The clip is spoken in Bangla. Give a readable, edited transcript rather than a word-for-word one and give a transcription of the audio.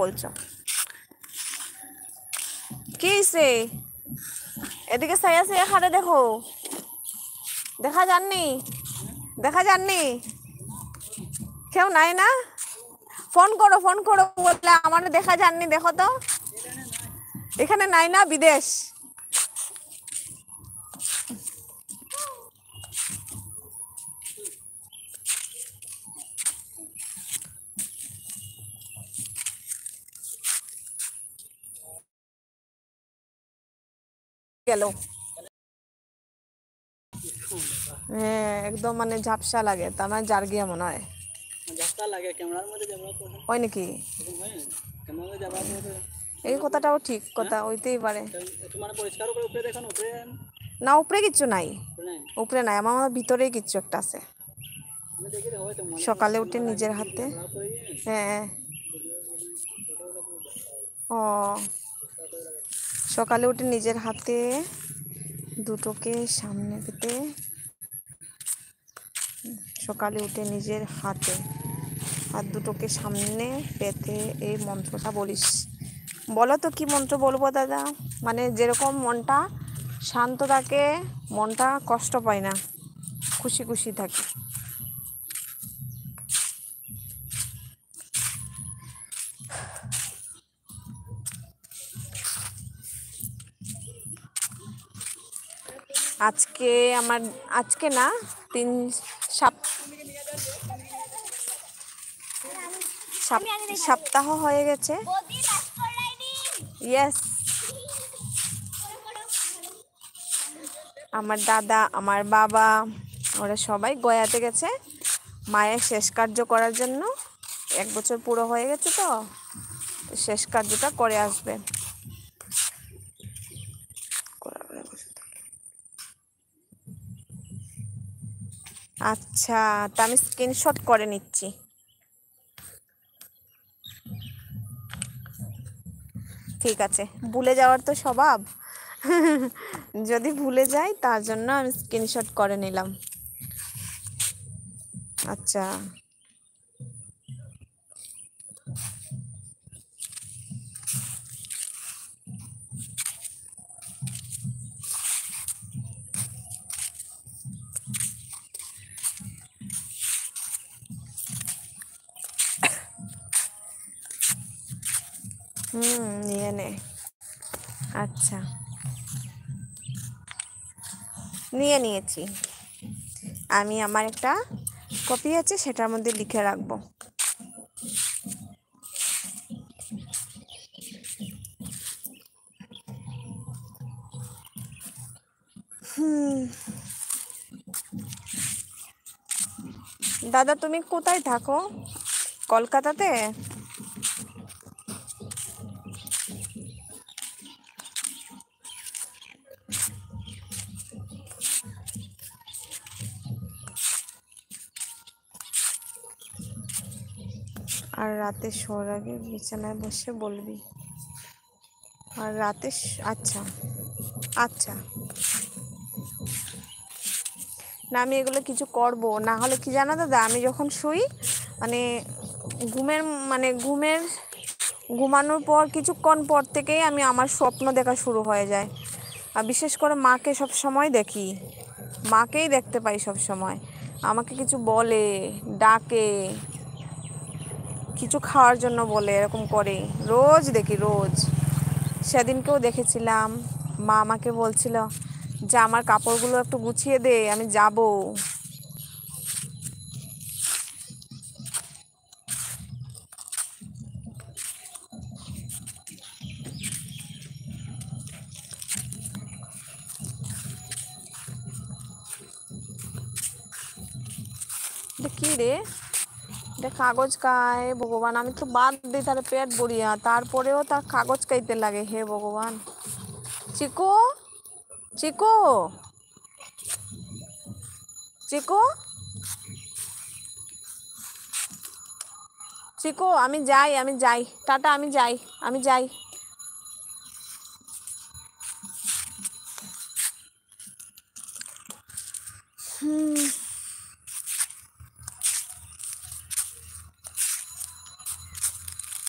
বলছো? কি সে এদিকে সাইয়া সাইয়া খাটে দেখো, দেখা যাননি? দেখা যাননি? কেউ নাই না? ফোন করো বললে আমার দেখা যাননি, দেখো তো। এখানে নাই না, বিদেশ? গেল। হ্যাঁ একদম মানে ঝাপসা লাগে, তার মানে জার গিয়া মনে হয় হয় নাকি? এই কথাটাও ঠিক কথা, হইতেই পারে। না উপরে কিচ্ছু নাই, উপরে নাই, আমার ভিতরেই কিচ্ছু একটা আছে। সকালে উঠে নিজের হাতে, হ্যাঁ ও সকালে উঠে নিজের হাতে দুটোকে সামনে পেতে, সকালে উঠে নিজের হাতে হাত দুটোকে সামনে পেতে এই মন্ত্রটা বলিস। বলো তো কি মন্ত্র বলবো দাদা? মানে যেরকম মনটা শান্ত থাকে, মনটা কষ্ট পায় না, খুশি খুশি থাকে। আজকে আমার, আজকে না, তিন সপ্তাহ হয়ে গেছে। ইয়েস, আমার দাদা আমার বাবা ওরা সবাই গয়াতে গেছে মায়ের শেষ কার্য করার জন্য। 1 বছর পুরো হয়ে গেছে তো, শেষ কার্যটা করে আসবে। আচ্ছা, তা আমি স্ক্রিনশট করে নিচ্ছি। ঠিক আছে, ভুলে যাওয়ার তো স্বভাব, যদি ভুলে যাই তার জন্য আমি স্ক্রিনশট করে নিলাম। আচ্ছা নিয়ে নে। আচ্ছা নিয়ে নিয়েছি আমি, আমার একটা কপি আছে সেটার মধ্যে লিখে রাখবো। দাদা তুমি কোথায় থাকো? কলকাতাতে? আর রাতে শোয়ার আগে বিছানায় বসে বলবি। আর রাতে আচ্ছা আচ্ছা, না আমি এগুলো কিছু করব না, হলে কি জানো দাদা, আমি যখন শুই মানে ঘুমের মানে ঘুমানোর পর কিছুক্ষণ পর থেকেই আমি আমার স্বপ্ন দেখা শুরু হয়ে যায়। আর বিশেষ করে মাকে সব সময় দেখি, মাকেই দেখতে পাই সব সময়, আমাকে কিছু বলে, ডাকে, কিছু খাওয়ার জন্য বলে, এরকম করে রোজ দেখি রোজ। সেদিনকেও দেখেছিলাম মা আমাকে বলছিল যে আমার কাপড়গুলো একটু গুছিয়ে দে, আমি যাব। কি রে, এটা কাগজ কায় ভগবান, আমি তো বাদ দিই তার পেট ভরিয়া, তারপরেও তার কাগজ কাইতে লাগে, হে ভগবান। চিকু, চিকু, চিকু, চিকু, আমি যাই টাটা, আমি যাই।